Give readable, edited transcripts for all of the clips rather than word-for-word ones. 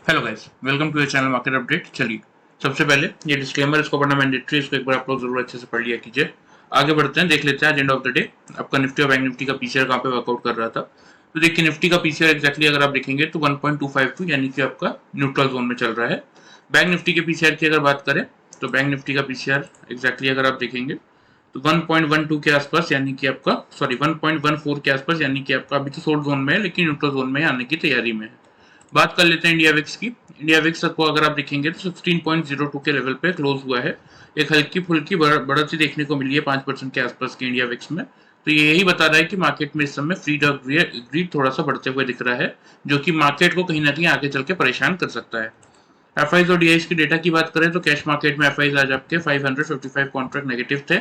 Hello guys, welcome to the channel market update. चलिए, सबसे पहले ये डिस्क्लेमर, इसको पढ़ना मैंडेटरी, इसको एक बार आप लोग जरूर अच्छे से पढ़ लिया कीजिए। आगे बढ़ते हैं, देख लेते हैं आज एंड ऑफ द डे आपका निफ्टी और बैंक निफ्टी का पीसीआर कहाँ पे वर्कआउट कर रहा था। तो देखिए, निफ्टी का पीसीआर एक्जैक्टली अगर आप देखेंगे तो 1.252 यानी कि आपका न्यूट्रल जोन में चल रहा है। बैंक निफ्टी के पीसीआर की अगर बात करें तो बैंक निफ्टी का पीसीआर एक्जैक्टली अगर आप देखेंगे तो 1.12 के आसपास यानी कि आपका 1.14 के आसपास यानी कि आपका अभी तो शॉर्ट जोन में है लेकिन न्यूट्रल जोन में आने की तैयारी में है। बात कर लेते हैं इंडिया विक्स की। इंडिया विक्स को अगर आप देखेंगे तो 16.02 के लेवल पे क्लोज हुआ है। एक हल्की फुल्की बढ़त देखने को मिली है 5% के आसपास की इंडिया विक्स में। तो ये यही बता रहा है कि मार्केट में इस समय फ्रीड और ग्रीड थोड़ा सा बढ़ते हुए दिख रहा है, जो कि मार्केट को कहीं ना कहीं आगे चल के परेशान कर सकता है। एफआईज और डीआईज की डेटा की बात करें तो कैश मार्केट में एफआईज आज आपके 555 कॉन्ट्रैक्ट नेगेटिव थे,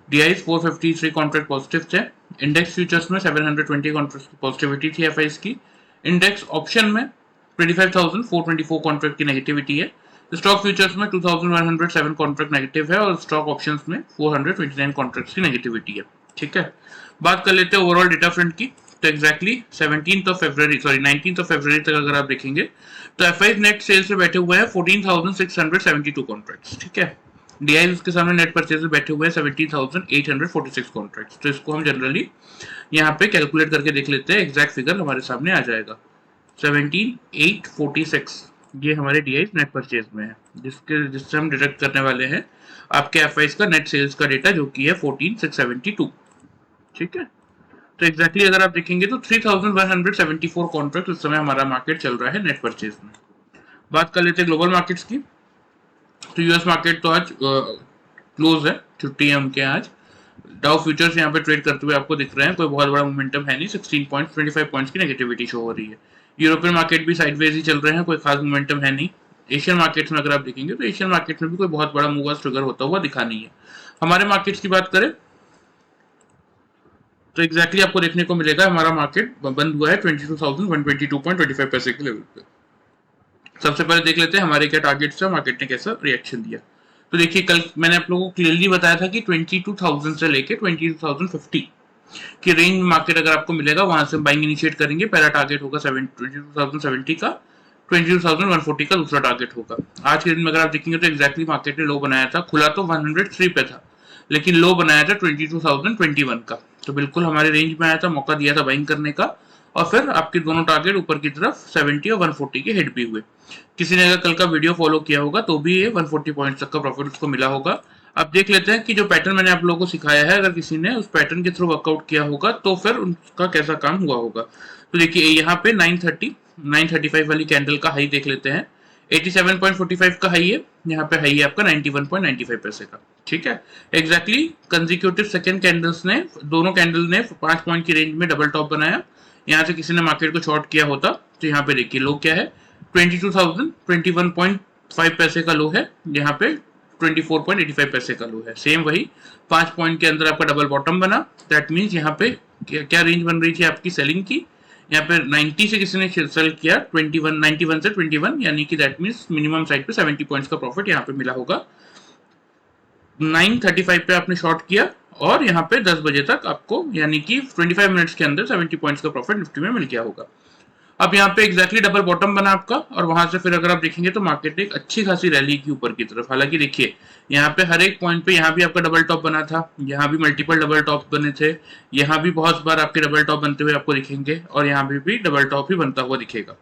डीआईज 453 कॉन्ट्रैक्ट पॉजिटिव थे। इंडेक्स फ्यूचर्स में 720 कॉन्ट्रैक्ट पॉजिटिविटी थी एफआईज की। इंडेक्स ऑप्शन में 25,424 कॉन्ट्रैक्ट की नेगेटिविटी है। स्टॉक फ्यूचर्स में 2,107 कॉन्ट्रैक्ट नेगेटिव है और स्टॉक ऑप्शंस में 429 कॉन्ट्रैक्ट्स की नेगेटिविटी है। ठीक है, बात कर लेते हैं ओवरऑल डेटा फ्रंट की। तो एक्जैक्टली 19 फरवरी तक अगर आप देखेंगे तो एफआईज नेट सेल्स में बैठे हुए हैं 14,672 कॉन्ट्रैक्ट्स। ठीक है, डीआई उसके सामने नेट परचेज में बैठे हुए हैं 17,846 कॉन्ट्रैक्ट्स। तो इसको हम जनरली यहाँ पे कैलकुलेट करके देख लेते हैं, एग्जैक्ट फिगर हमारे सामने आ जाएगा 17,846। ये हमारे डीआई नेट परचेज में है, जिससे हम डिडक्ट करने वाले हैं आपके एफआईज का नेट सेल्स का डेटा, जो कि है 14,672। ठीक है, तो एग्जैक्टली अगर आप देखेंगे तो 3,174 कॉन्ट्रैक्ट इस समय हमारा मार्केट चल रहा है नेट परचेज में। बात कर लेते हैं ग्लोबल मार्केट्स की। तो यूएस मार्केट तो आज क्लोज है, छुट्टी है उनके आज। डाउ फ्यूचर्स यहाँ पे ट्रेड करते हुए आपको दिख रहे हैं, कोई बहुत बड़ा मोमेंटम है नहीं, 16.25 पॉइंट्स की नेगेटिविटी शो हो रही है। यूरोपियन मार्केट भी साइडवेज ही चल रहे हैं, कोई खास मोमेंटम है नहीं। एशियन मार्केट्स में अगर आप देखेंगे तो एशियन मार्केट में भी कोई बहुत बड़ा मूव ट्रिगर होता हुआ दिखा नहीं है। हमारे मार्केट्स की बात करें तो एग्जैक्टली आपको देखने को मिलेगा हमारा मार्केट बंद हुआ है 22,122.25 पैसे के लेवल पे। सबसे पहले देख लेते हैं हमारे क्या टारगेट्स है, मार्केट ने कैसा रिएक्शन दिया। तो देखिए, कल मैंने आप लोगों को क्लियरली बताया था कि 22,000 से लेके 22,050 की रेंज मार्केट अगर आपको मिलेगा वहां से बाइंग इनिशिएट करेंगे। पहला टारगेट होगा 22,070 का, 22,140 का दूसरा टारगेट होगा। आज के दिन में अगर आप देखेंगे तो एक्जैक्टली मार्केट ने लो बनाया था, खुला तो 103 पे था लेकिन लो बनाया था 22,021 का। तो बिल्कुल हमारे रेंज में आया था, मौका दिया था बाइंग करने का। और फिर आपके दोनों टारगेट ऊपर की तरफ 70 और 140 के हिट भी हुए। किसी ने अगर कल का वीडियो फॉलो किया होगा तो भी ये 140 पॉइंट्स तक का प्रॉफिट उसको मिला होगा। अब देख लेते हैं कि जो पैटर्न मैंने आप लोगों को सिखाया है, अगर किसी ने उस पैटर्न के थ्रू वर्कआउट किया होगा तो फिर उनका कैसा काम हुआ होगा। तो देखिए, यहाँ पे 935 वाली कैंडल का हाई देख लेते हैं। 87.45 का हाई है, यहाँ पे हाई है आपका 91.95 पैसे का। ठीक है, एग्जैक्टली कंजिक्यूटिव सेकेंड कैंडल्स ने, दोनों कैंडल ने 5 पॉइंट की रेंज में डबल टॉप बनाया। यहाँ से किसी ने मार्केट को शॉर्ट किया होता तो यहाँ पे देखिए लो क्या है, 22,021.5 पैसे का लो है, यहाँ पे 24.85 पैसे का लो है। सेम वही 5 पॉइंट के अंदर आपका डबल बॉटम बना। दैट मीन्स यहाँ पे क्या रेंज बन रही थी आपकी सेलिंग की, यहाँ पे 90 से किसी ने सेल किया 91 से 21, यानी कि दैट मीन्स मिनिमम साइड पे 70 पॉइंट्स का प्रॉफिट यहाँ पे मिला होगा। 9:35 पे आपने शॉर्ट किया और यहाँ पे 10 बजे तक आपको यानी कि 25 मिनट्स के अंदर 70 पॉइंट्स का प्रॉफिट निफ्टी में मिल गया होगा। अब यहाँ पे एग्जैक्टली डबल बॉटम बना आपका और वहां से फिर अगर आप देखेंगे तो मार्केट ने एक अच्छी खासी रैली की ऊपर की तरफ। हालांकि देखिए, यहाँ पे हर एक पॉइंट पे यहाँ भी आपका डबल टॉप बना था, यहाँ भी मल्टीपल डबल टॉप बने थे, यहाँ भी बहुत बार आपके डबल टॉप बनते हुए आपको दिखेंगे और यहाँ भी डबल टॉप ही बनता हुआ दिखेगा।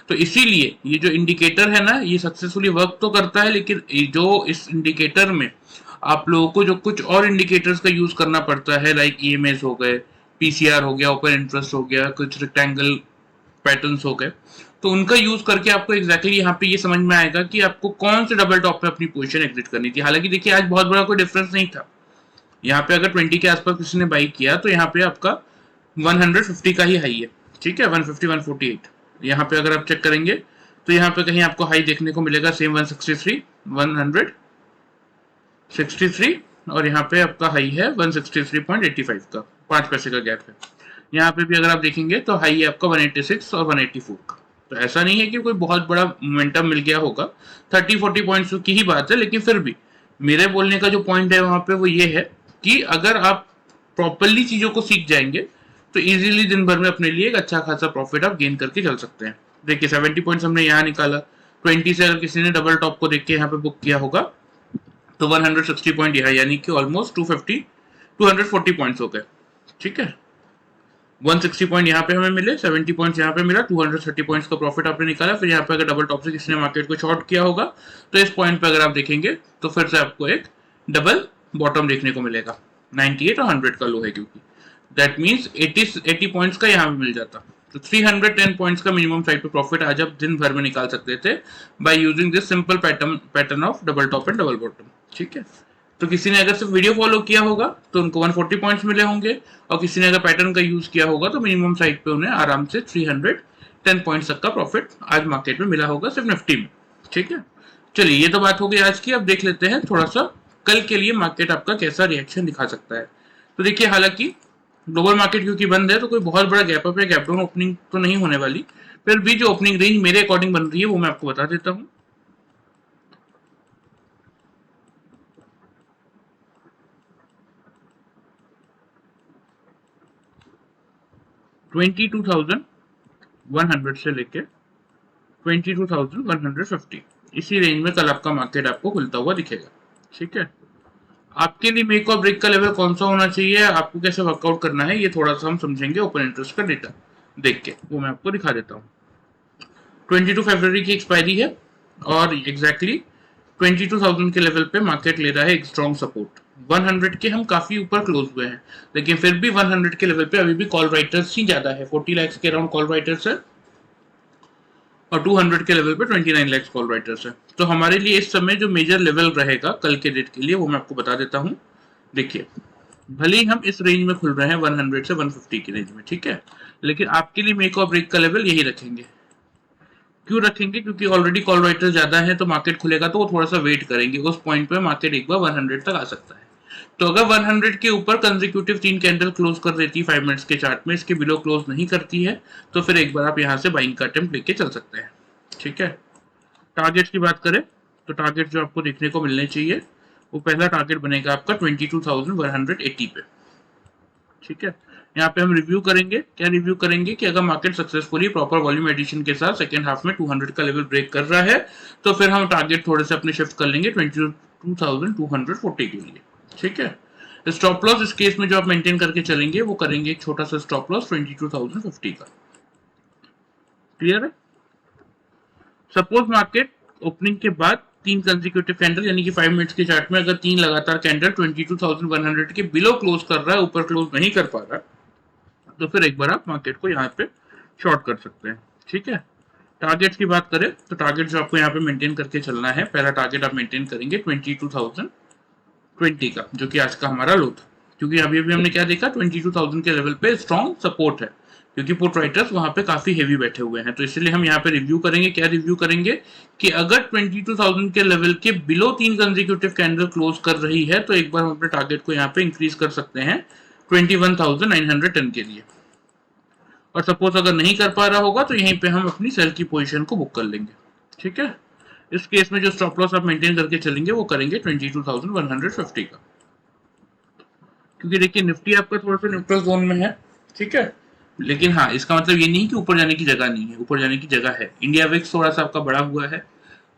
तो इसीलिए ये जो इंडिकेटर है ना, ये सक्सेसफुली वर्क तो करता है, लेकिन जो इस इंडिकेटर में आप लोगों को जो कुछ और इंडिकेटर्स का यूज करना पड़ता है, लाइक ईएमएस हो गए, पीसीआर हो गया, ओपन इंटरेस्ट हो गया, कुछ रेक्टेंगल पैटर्न्स हो गए, तो उनका यूज करके आपको एग्जैक्टली यहाँ पे ये समझ में आएगा कि आपको कौन से डबल टॉप पे अपनी पोजीशन एग्जिट करनी थी। हालांकि देखिए, आज बहुत बड़ा कोई डिफरेंस नहीं था। यहाँ पे अगर 20 के आसपास किसी ने बाई किया तो यहाँ पे आपका 150 का ही हाई है। ठीक है, 150 148 यहाँ पे अगर आप चेक करेंगे तो यहाँ पे कहीं आपको हाई देखने को मिलेगा सेम 163 163 और यहाँ पे आपका हाई है 163.85 का, 5 पैसे का गैप है। यहाँ पे भी अगर आप देखेंगे तो हाई है आपका 186 और 184 का। तो ऐसा नहीं है कि कोई बहुत बड़ा मोमेंटम मिल गया होगा, 30-40 पॉइंट्स की ही बात है। लेकिन फिर भी मेरे बोलने का जो पॉइंट है वहां पे वो ये है कि अगर आप प्रॉपरली चीजों को सीख जाएंगे तो इजीली दिन भर में अपने लिए एक अच्छा खासा प्रॉफिट आप गेन करके चल सकते हैं। देखिए, 70 पॉइंट्स हमने यहाँ निकाला 20 से अगर किसी ने डबल टॉप को देख के यहाँ पे बुक किया होगा तो 160 पॉइंट यहाँ, यानी कि ऑलमोस्ट 240 पॉइंट्स हो गए। ठीक है, 160 पॉइंट यहाँ पे हमें मिले, 70 पॉइंट्स यहाँ पे मिला, 230 पॉइंट्स का प्रॉफिट आपने निकाला। फिर यहाँ पे अगर डबल टॉप से किसी ने मार्केट को शॉर्ट किया होगा तो इस पॉइंट पे अगर आप देखेंगे तो फिर से आपको एक डबल बॉटम देखने को मिलेगा। 98 और 100 का लो है, क्योंकि दैट मीन्स 80 पॉइंट्स का यहाँ पे मिल जाता। तो 310 पॉइंट्स का मिनिमम साइड पे प्रॉफिट आज आप दिन भर में निकाल सकते थे by using this simple pattern of double top and double bottom. ठीक है, तो किसी ने अगर सिर्फ वीडियो फॉलो किया होगा तो उनको 140 पॉइंट्स मिले होंगे, और किसी ने अगर पैटर्न का यूज किया होगा तो मिनिमम साइड पे उन्हें आराम से 310 पॉइंट्स तक का प्रॉफिट आज मार्केट में मिला होगा, सिर्फ निफ्टी में। ठीक है, चलिए ये तो बात हो गई आज की। अब देख लेते हैं थोड़ा सा कल के लिए मार्केट आपका कैसा रिएक्शन दिखा सकता है। तो देखिए, हालांकि ग्लोबल मार्केट क्योंकि बंद है तो कोई बहुत बड़ा गैप अप या गैप डाउन ओपनिंग तो नहीं होने वाली, फिर भी जो ओपनिंग रेंज मेरे अकॉर्डिंग बन रही है वो मैं आपको बता देता हूँ। 22,100 से लेके 22,150, इसी रेंज में कल आपका मार्केट आपको खुलता हुआ दिखेगा। ठीक है, आपके लिए मेक और ब्रेक का लेवल कौन सा होना चाहिए, आपको कैसे वर्कआउट करना है, ये थोड़ा सा हम समझेंगे ओपन इंटरेस्ट का डेटा देख के, वो मैं आपको दिखा देता हूँ। 22 फरवरी की एक्सपायरी है और एग्जैक्टली 22,000 के लेवल पे मार्केट ले रहा है एक स्ट्रॉन्ग सपोर्ट। 100 के हम काफी ऊपर क्लोज हुए हैं, लेकिन फिर भी 100 के लेवल पे अभी भी कॉल राइटर्स ही ज्यादा है। 40 लाख के अराउंड कॉल राइटर्स है और 200 के लेवल पे 29 लाख कॉल राइटर्स है। तो हमारे लिए इस समय जो मेजर लेवल रहेगा कल के डेट के लिए वो मैं आपको बता देता हूँ। देखिए, भले ही हम इस रेंज में खुल रहे हैं 100 से 150 की रेंज में, ठीक है, लेकिन आपके लिए मेक और ब्रेक का लेवल यही रखेंगे। क्यों रखेंगे? क्योंकि ऑलरेडी कॉल राइटर्स ज्यादा है, तो मार्केट खुलेगा तो वो थोड़ा सा वेट करेंगे, उस पॉइंट पे मार्केट एक बार 100 तक आ सकता है। तो अगर 100 के ऊपर कंसेक्यूटिव 3 कैंडल क्लोज कर देती है 5 मिनट्स के चार्ट में, इसके बिलो क्लोज नहीं करती है, तो फिर एक बार आप यहाँ से बाइंग का अटेम्प्ट लेके चल सकते हैं। ठीक है, टारगेट्स की बात करें तो टारगेट जो आपको देखने को मिलने चाहिए वो पहला टारगेट बनेगा आपका 22,180 पे। ठीक है, यहाँ पे हम रिव्यू करेंगे। क्या रिव्यू करेंगे कि अगर market successfully proper volume edition के साथ सेकेंड हाफ में 200 का लेवल ब्रेक कर रहा है तो फिर हम टारगेट थोड़े से अपने शिफ्ट कर लेंगे 22,240 के लिए। ठीक है, स्टॉप लॉस इस केस में जो आप मेंटेन करके चलेंगे वो करेंगे एक छोटा सा स्टॉप लॉस 22,050 का। क्लियर है? सपोज मार्केट ओपनिंग के बाद 3 कंसेक्यूटिव कैंडल यानी कि 5 मिनट्स के चार्ट में अगर 3 लगातार कैंडल 22,100 के बिलो क्लोज कर रहा है, ऊपर क्लोज नहीं कर पा रहा, तो फिर एक बार आप मार्केट को यहाँ पे शॉर्ट कर सकते हैं। ठीक है, टारगेट्स की बात करें तो टारगेट जो आपको यहाँ पे मेंटेन करके चलना है, पहला टारगेट आप मेंटेन करेंगे 22,020 का, जो कि आज का हमारा लो था। क्योंकि अभी अभी हमने क्या देखा, 22,000 के लेवल पे स्ट्रॉन्ग सपोर्ट है, क्योंकि पुट राइटर्स वहां पे काफी हेवी बैठे हुए हैं। तो इसलिए हम यहाँ पे रिव्यू करेंगे। क्या रिव्यू करेंगे कि अगर 22,000 के लेवल के बिलो 3 कंसेक्यूटिव कैंडल क्लोज कर रही है तो एक बार हम अपने टारगेट को यहाँ पे इंक्रीज कर सकते हैं 21,910 के लिए। और सपोज अगर नहीं कर पा रहा होगा तो यहीं पे हम अपनी सेल की पोजीशन को बुक कर लेंगे। ठीक है, इस केस में जो स्टॉप लॉस आप मेंटेन करके चलेंगे वो करेंगे 22,150 का। क्योंकि देखिए निफ्टी आपका थोड़ा सा न्यूट्रल जोन में है। ठीक है, लेकिन हाँ, इसका मतलब ये नहीं कि ऊपर जाने की जगह नहीं है, ऊपर जाने की जगह है। इंडिया विक्स थोड़ा सा आपका बड़ा हुआ है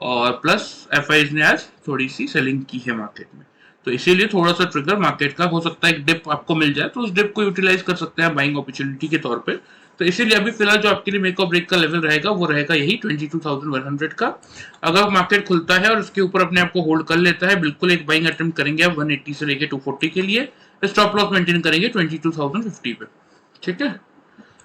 और प्लस एफआईज ने आज थोड़ी सी सेलिंग की है मार्केट में, तो इसीलिए थोड़ा सा ट्रिगर मार्केट का हो सकता है। एक डिप आपको मिल जाए तो उस डिप को यूटिलाइज कर सकते हैं बाइंग अपॉर्चुनिटी के तौर पे। तो इसीलिए अभी फिलहाल जो आपके लिए मेक और ब्रेक का लेवल रहेगा वो रहेगा यही 22,100 का। अगर मार्केट खुलता है और उसके ऊपर अपने आप को होल्ड कर लेता है, बिल्कुल एक बाइंग अटेम्प्ट करेंगे आप 180 से लेके 240 के लिए, स्टॉप लॉस मेंटेन करेंगे 22,050 पे। ठीक है,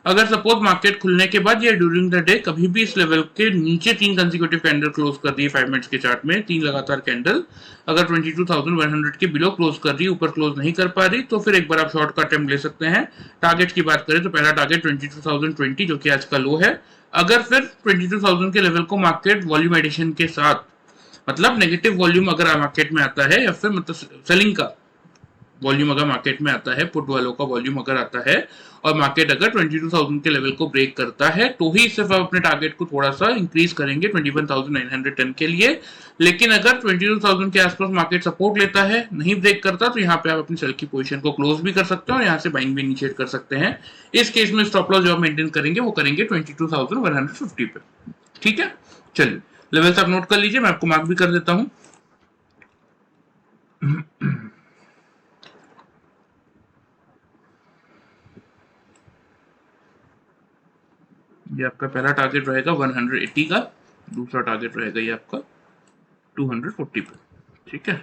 अगर सपोज मार्केट खुलने के बाद या ड्यूरिंग द डे कभी भी इस लेवल के नीचे 3 कंसेक्यूटिव कैंडल क्लोज कर रही है 5 मिनट्स के चार्ट में, 3 लगातार कैंडल अगर 22,100 के बिलो क्लोज कर रही है, ऊपर क्लोज नहीं कर पा रही, तो फिर एक बार आप शॉर्ट का अटेम्प्ट ले सकते हैं। टारगेट की बात करें तो पहला टारगेट 22,020 जो कि आज का लो है। अगर फिर 22,000 के लेवल को मार्केट वॉल्यूम एडिशन के साथ, मतलब नेगेटिव वॉल्यूम अगर मार्केट में आता है या फिर मतलब सेलिंग का वॉल्यूम अगर मार्केट में आता है, पुट वालों का वॉल्यूम अगर आता है और मार्केट अगर 22,000 के लेवल को ब्रेक करता है, तो ही सिर्फ आप अपने टारगेट को थोड़ा सा इंक्रीज करेंगे 21,910 के लिए। लेकिन अगर 22,000 के आसपास मार्केट सपोर्ट लेता है, नहीं ब्रेक करता, तो यहाँ पे आप अपनी सेल की पोजीशन को क्लोज भी कर सकते हैं और यहाँ से बाइंग भी इनिशिएट कर सकते हैं। इस केस में स्टॉप लॉस जो आप मेंटेन करेंगे वो करेंगे 22,150 पे। ठीक है, चलिए लेवल्स आप नोट कर लीजिए, मैं आपको मार्क भी कर देता हूं। ये आपका पहला टारगेट रहेगा 180 का, दूसरा टारगेट रहेगा ये आपका 240 पे, ठीक है।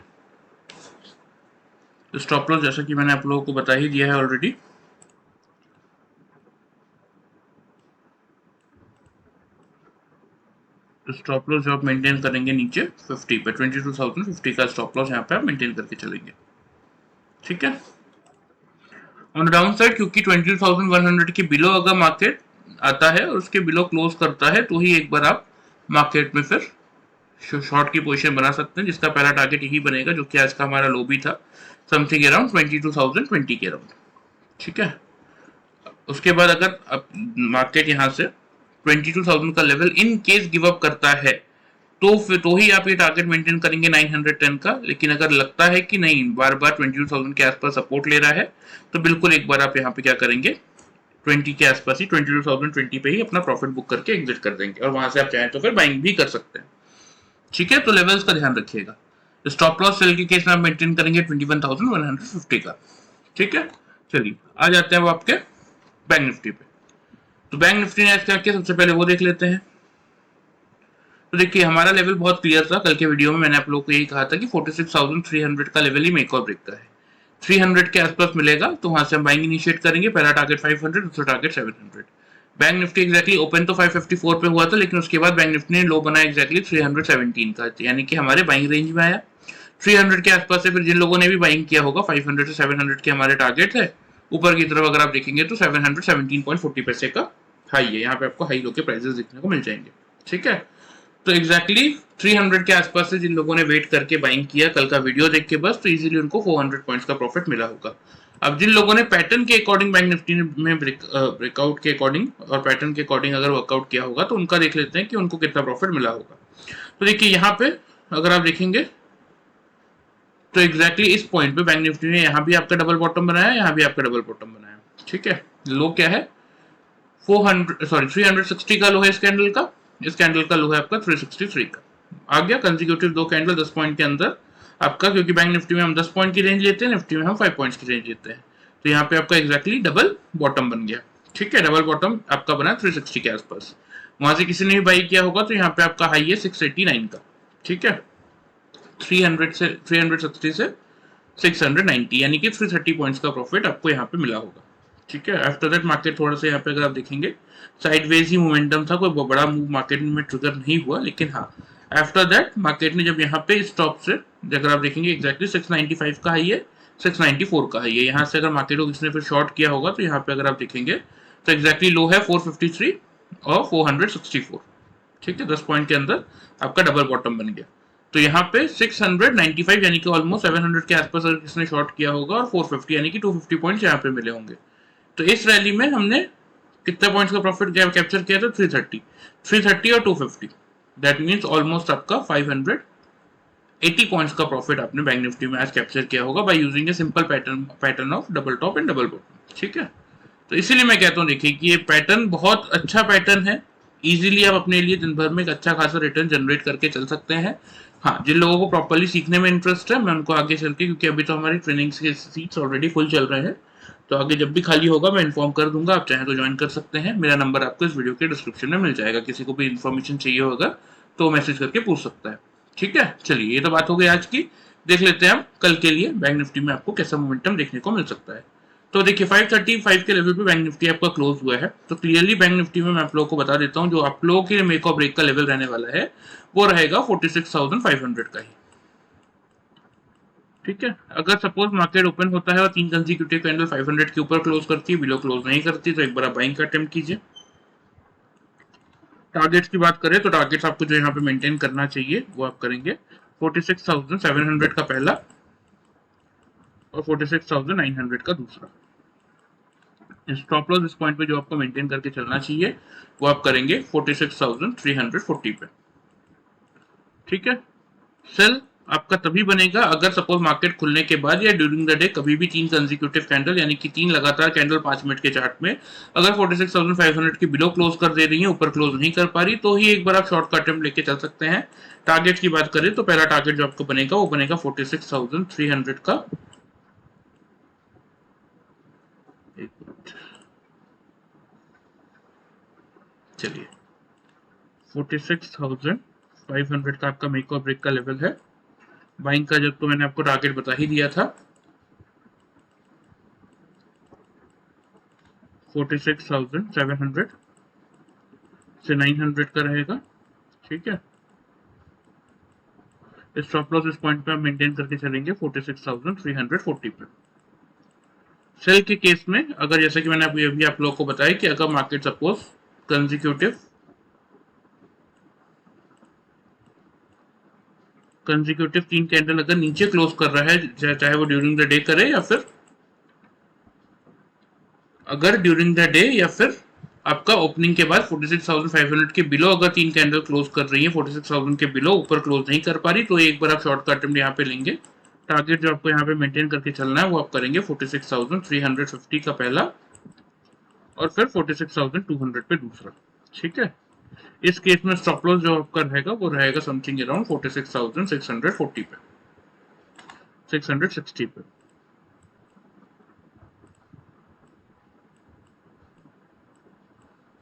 तो स्टॉप लॉस जैसा कि मैंने आप लोगों को बता ही दिया है ऑलरेडी। तो स्टॉप लॉस जो आप मेंटेन करेंगे नीचे 50 पे, 22,050 का स्टॉप लॉस यहाँ पे आप मेंटेन करके चलेंगे, ठीक है। ऑन डाउन साइड क्योंकि 22,100 के बिलो अगर मार्केट आता है और उसके बिलो क्लोज करता है तो ही एक बार आप मार्केट में फिर शॉर्ट की पोजीशन बना सकते हैं, जिसका पहला टारगेट यही बनेगा जो कि आज का हमारा लो भी था, समथिंग अराउंड 22,020 के अराउंड, ठीक है। उसके बाद अगर मार्केट यहाँ से 22,000 का level in case give up करता है तो फिर तो ही आप ये टारगेट मेंटेन करेंगे 910 का। लेकिन अगर लगता है कि नहीं बार बार 22,000 के आसपास सपोर्ट ले रहा है तो बिल्कुल एक बार आप यहाँ पे क्या करेंगे 20 के आसपास ही 22,020 पे ही अपना प्रॉफिट बुक करके एग्जिट कर देंगे और वहां से आप चाहें तो फिर बाइंग भी कर सकते हैं, ठीक है। तो लेवल्स का ध्यान रखिएगा। स्टॉप लॉस सेल के केस में आप मेंटेन करेंगे 21,150 का, ठीक है। चलिए आ जाते हैं वो आपके बैंक निफ्टी पे। तो बैंक निफ्टी ने आज क्या किया सबसे पहले वो देख लेते हैं। तो देखिए हमारा लेवल बहुत क्लियर था, कल के वीडियो में मैंने आप लोगों को यही कहा था कि 46,300 का लेवल ही मेक और ब्रेक का है। 300 के आसपास मिलेगा तो वहां से हम बाइंग इनिशिएट करेंगे, पहला टारगेट 500, दूसरा target 700। Bank Nifty exactly open तो 554 पे हुआ था, लेकिन उसके बाद बैंक निफ्टी ने लो बनाया एक्जैक्टली 317 का, यानी कि हमारे बाइंग रेंज में आया। 300 के आसपास से फिर जिन लोगों ने भी बाइंग किया होगा 500 से 700 के हमारे टारगेट है। ऊपर की तरफ अगर आप देखेंगे तो 717.40 पैसे का हाई है, यहाँ पे आपको हाई लो के प्राइसेस दिखने को मिल जाएंगे, ठीक है। तो एग्जैक्टली 300 के आसपास से जिन लोगों ने वेट करके बाइंग किया कल का वीडियो देख के बस, तो इजीली उनको 400 पॉइंट्स का प्रॉफिट मिला होगा। अब जिन लोगों ने पैटर्न के अकॉर्डिंग बैंक निफ्टी में ब्रेकआउट के अकॉर्डिंग और पैटर्न के अकॉर्डिंग अगर वर्कआउट किया होगा तो उनका देख लेते हैं कि उनको कितना प्रॉफिट मिला होगा। तो देखिए यहाँ पे अगर आप देखेंगे तो एग्जैक्टली इस पॉइंट पे बैंक निफ्टी ने यहाँ भी आपका डबल बॉटम बनाया, यहाँ भी आपका डबल बॉटम बनाया, ठीक है। लो क्या है 360 का लो है इस कैंडल का, इस कैंडल का लो है आपका 363 का। आ गया कंसेक्यूटिव दो कैंडल 10 पॉइंट के अंदर आपका, क्योंकि बैंक निफ्टी में हम 10 पॉइंट की रेंज लेते हैं, निफ्टी में हम 5 पॉइंट्स की रेंज लेते हैं। तो यहाँ पे आपका एग्जैक्टली डबल बॉटम बन गया, ठीक है। डबल बॉटम आपका बना 360 के आसपास, वहां से किसी ने भी बाई किया होगा तो यहाँ पे आपका हाई है 689 का, ठीक है। 360 से 690 यानी कि 330 पॉइंट्स का प्रॉफिट आपको यहाँ पे मिला होगा, ठीक है। आफ्टर दैट मार्केट थोड़ा सा यहाँ पे अगर आप देखेंगे साइडवेज ही मोमेंटम था, कोई बड़ा मूव मार्केट में ट्रिगर नहीं हुआ, लेकिन हाँ आफ्टर दैट मार्केट ने जब यहाँ पे स्टॉप से अगर आप देखेंगे एग्जैक्टली 695 का हाई है, 694 का हाई है, यहाँ से अगर मार्केट को किसने फिर शॉर्ट किया होगा तो यहाँ पे अगर आप देखेंगे तो एग्जैक्टली लो है 453 और 464, ठीक है। 10 पॉइंट के अंदर आपका डबल बॉटम बन गया। तो यहाँ पे 695 यानी कि ऑलमोस्ट 700 के आसपास अगर किसने शॉर्ट किया होगा और 450 यानी कि 250 पॉइंट्स यहाँ पे मिले होंगे। तो इस रैली में हमने कितने पॉइंट्स का प्रॉफिट कैप्चर किया था 330 और 250, दैट मींस ऑलमोस्ट आपका 580 पॉइंट्स का प्रॉफिट आपने बैंक निफ्टी में आज कैप्चर किया होगा by using a simple pattern of double top and double bottom, ठीक है। तो इसीलिए मैं कहता हूँ देखिए कि ये पैटर्न बहुत अच्छा पैटर्न है, इजीली आप अपने लिए दिन भर में एक अच्छा खासा रिटर्न जनरेट करके चल सकते हैं। हाँ जिन लोगों को प्रॉपर्ली सीखने में इंटरेस्ट है मैं उनको आगे चल के, क्योंकि अभी तो हमारी ट्रेनिंग के सीट्स ऑलरेडी फुल चल रहे हैं, तो आगे जब भी खाली होगा मैं इन्फॉर्म कर दूंगा, आप चाहें तो ज्वाइन कर सकते हैं। मेरा नंबर आपको इस वीडियो के डिस्क्रिप्शन में मिल जाएगा, किसी को भी इन्फॉर्मेशन चाहिए होगा तो मैसेज करके पूछ सकता है, ठीक है। चलिए ये तो बात हो गई आज की, देख लेते हैं हम कल के लिए बैंक निफ्टी में आपको कैसा मोमेंटम देखने को मिल सकता है। तो देखिए 535 के लेवल पे बैंक निफ्टी आपका क्लोज हुआ है, तो क्लियरली बैंक निफ्टी में मैं आप लोगों को बता देता हूं जो आप लोगों के मेक और ब्रेक का लेवल रहने वाला है वो रहेगा 46,500 का ही, ठीक है। अगर सपोज मार्केट ओपन होता है और 3 कंसेक्यूटिव कैंडल 500 के ऊपर क्लोज करती है, बिलो क्लोज नहीं करती, तो एक बार बाइंग का अटेम्प्ट कीजिए। टारगेट्स की बात करें तो टारगेट्स आपको जो यहाँ पे मेंटेन करना चाहिए वो आप करेंगे 46,700 का पहला और 46,900 का दूसरा। स्टॉप लॉस इस पॉइंट पे जो आपको मेंटेन करके चलना चाहिए वो आप करेंगे 46,340 पे, ठीक है। सेल आपका तभी बनेगा अगर सपोज मार्केट खुलने के बाद या ड्यूरिंग द डे कभी भी 3 कंसेक्यूटिव कैंडल यानी कि 3 लगातार कैंडल 5 मिनट के चार्ट में अगर 46,500 के बिलो क्लोज कर दे रही है, ऊपर क्लोज नहीं कर पा रही, तो ही एक बार आप शॉर्ट का अटेम्प्ट लेके चल सकते हैं। टारगेट की बात करें तो पहला टारगेट जो आपको बनेगा वो बनेगा 46,300 का। चलिए 46,500 का आपका मेक और ब्रेक का लेवल है। बाइंग का जब तो मैंने आपको टारगेट बता ही दिया था 46,700 से 900 का रहेगा। ठीक है, स्टॉप लॉस इस पॉइंट पे आप मेंटेन करके चलेंगे 46,340 पे। सेल के केस में अगर जैसे कि मैंने अभी आप लोगों को बताया कि अगर मार्केट सपोज कंजिक्यूटिव 3 कैंडल अगर नीचे क्लोज कर रहा है, चाहे वो ड्यूरिंग द डे करे या फिर आपका ओपनिंग के बाद 46,500 के बिलो अगर 3 कैंडल क्लोज कर रही है, 46,000 के बिलो ऊपर क्लोज नहीं कर पा रही, तो एक बार आप शॉर्ट का अटेम्प्ट यहाँ पे लेंगे। टारगेट जो आपको यहाँ पे मेंटेन करके चलना है वो आप करेंगे 46,350 का पहला और फिर 46,200 पे दूसरा। ठीक है, इस केस में स्टॉप लॉस जो आपका रहेगा वो रहेगा समथिंग अराउंड 46,640 पे, 660 पे।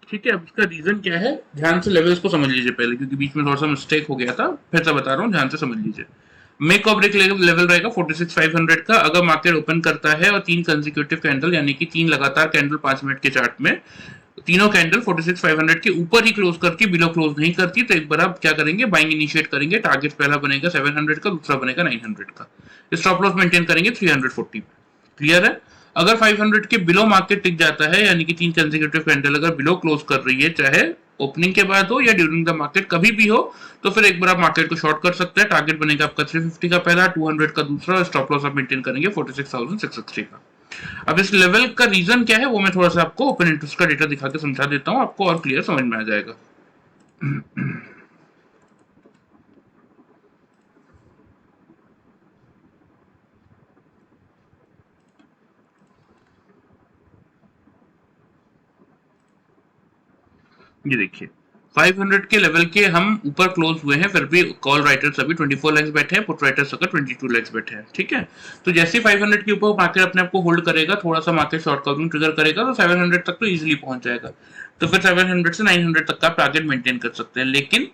ठीक है, अब इसका रीजन क्या है, ध्यान से लेवल्स को समझ लीजिए पहले, क्योंकि बीच में थोड़ा सा मिस्टेक हो गया था, फिर से बता रहा हूँ, ध्यान से समझ लीजिए। मेक और ब्रेक लेवल रहेगा 46,500 का अगर मार्केट ओपन करता है और 3 कंसेक्यूटिव कैंडल यानी कि 3 लगातार कैंडल 5 मिनट के चार्ट में तीनों कैंडल 46,500 के ऊपर ही क्लोज करके बिलो क्लोज नहीं करती, तो एक बार आप क्या करेंगे, बाइंग इनिशिएट करेंगे। टारगेट पहला बनेगा 700 का, दूसरा बनेगा 900 का। स्टॉप लॉस मेंटेन करेंगे 340। क्लियर है? अगर 500 के बिलो मार्केट टिक जाता है यानी कि 3 कंसेक्यूटिव कैंडल अगर बिलो क्लोज कर रही है, चाहे ओपनिंग के बाद हो या ड्यूरिंग द मार्केट कभी भी हो, तो फिर एक बार आप मार्केट को शॉर्ट कर सकते हैं। टारगेट बनेगा आपका 350 का पहला, 200 का दूसरा, स्टॉप लॉस आप मेंटेन करेंगे 46,660 का। अब इस लेवल का रीजन क्या है वो मैं थोड़ा सा आपको ओपन इंटरेस्ट का डेटा दिखा के समझा देता हूं, आपको और क्लियर समझ में आ जाएगा। ये देखिए 500 के लेवल के हम ऊपर क्लोज हुए हैं, फिर भी कॉल राइटर्स अभी 24 लाख बैठे हैं, पुट राइटर्स अगर 22 लाख बैठे हैं। ठीक है, तो जैसे 500 के ऊपर मार्केट अपने आप को होल्ड करेगा, थोड़ा सा मार्केट शॉर्ट कवरिंग ट्रिगर करेगा, तो 700 तक तो इजीली पहुंच जाएगा। तो फिर 700 से 900 तक का टारगेट मेंटेन कर सकते हैं। लेकिन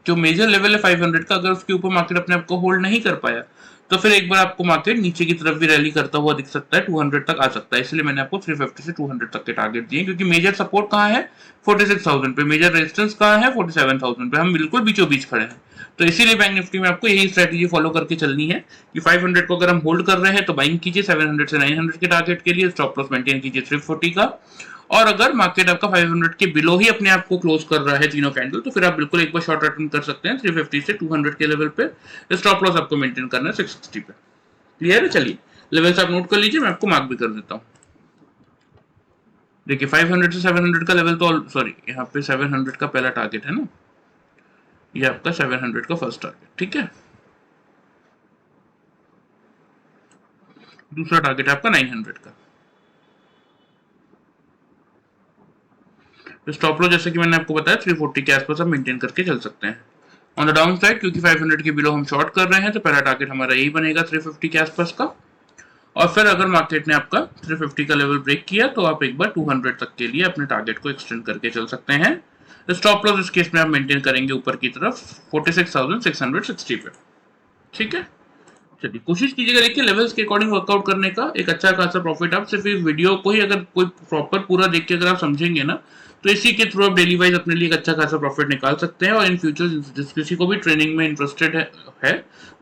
जो मेजर लेवल है 500 का, अगर उसके ऊपर मार्केट अपने आप को होल्ड नहीं कर पाया, तो फिर एक बार आपको मार्केट नीचे की तरफ भी रैली करता हुआ दिख सकता है, 200 तक आ सकता है। इसलिए मैंने आपको 350 से 200 तक के टारगेट दिए, क्योंकि मेजर सपोर्ट कहाँ है 46,000 पे, मेजर रेजिस्टेंस कहाँ है 47,000 पे, हम बिल्कुल बीचों बीच खड़े हैं। तो इसीलिए बैंक निफ्टी में आपको यही स्ट्रेटेजी फॉलो करके चलनी है कि 500 को अगर हम होल्ड कर रहे हैं तो बाइंग कीजिए 700 से 900 के टारगेट के लिए, स्टॉप लॉस मेंटेन कीजिए 340 का। और अगर मार्केट आपका 500 के बिलो ही अपने आप को क्लोज कर रहा है तीनों कैंडल, तो फिर आप बिल्कुल एक बार शॉर्ट अटेम्प्ट कर सकते हैं 350 से 200 के लेवल पे। स्टॉप लॉस आपको मेंटेन करना है 660 पे। क्लियर है? चलिए लेवल्स आप नोट कर लीजिए, मैं आपको मार्क भी कर देता हूँ। देखिए 500 से 700 का लेवल तो सॉरी यहाँ पे 700 का पहला टारगेट है ना, ये आपका 700 का फर्स्ट टारगेट। ठीक है, दूसरा टारगेट है आपका 900 का। तो स्टॉप लॉस जैसे कि मैंने आपको बताया 340 के आसपास आप मेंटेन करके चल सकते हैं। ऑन द डाउन साइड क्योंकि 500 के बिलो हम शॉर्ट कर रहे हैं, तो पहला टारगेट हमारा यही बनेगा 350 के आसपास का। और फिर अगर मार्केट ने आपका 350 का लेवल ब्रेक किया, तो आप एक बार 200 तक के लिए अपने टारगेट को एक्सटेंड करके चल सकते हैं। स्टॉप लॉस इस केस में आप मेंटेन करेंगे ऊपर की तरफ 46,660 पे। ठीक है, चलिए कोशिश कीजिएगा देखिए लेवल्स के अकॉर्डिंग वर्कआउट करने का, एक अच्छा खासा प्रॉफिट आप सिर्फ इस वीडियो को ही अगर कोई प्रॉपर पूरा देख के अगर आप समझेंगे ना, तो इसी के थ्रू आप डेली वाइज अपने लिए एक अच्छा खासा प्रॉफिट निकाल सकते हैं। और इन फ्यूचर जिस किसी को भी ट्रेनिंग में इंटरेस्टेड है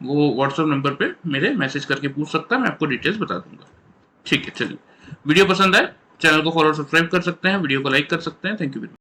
वो व्हाट्सएप नंबर पे मेरे मैसेज करके पूछ सकता है, मैं आपको डिटेल्स बता दूंगा। ठीक है, चलिए वीडियो पसंद आए चैनल को फॉलो सब्सक्राइब कर सकते हैं, वीडियो को लाइक कर सकते हैं। Thank you.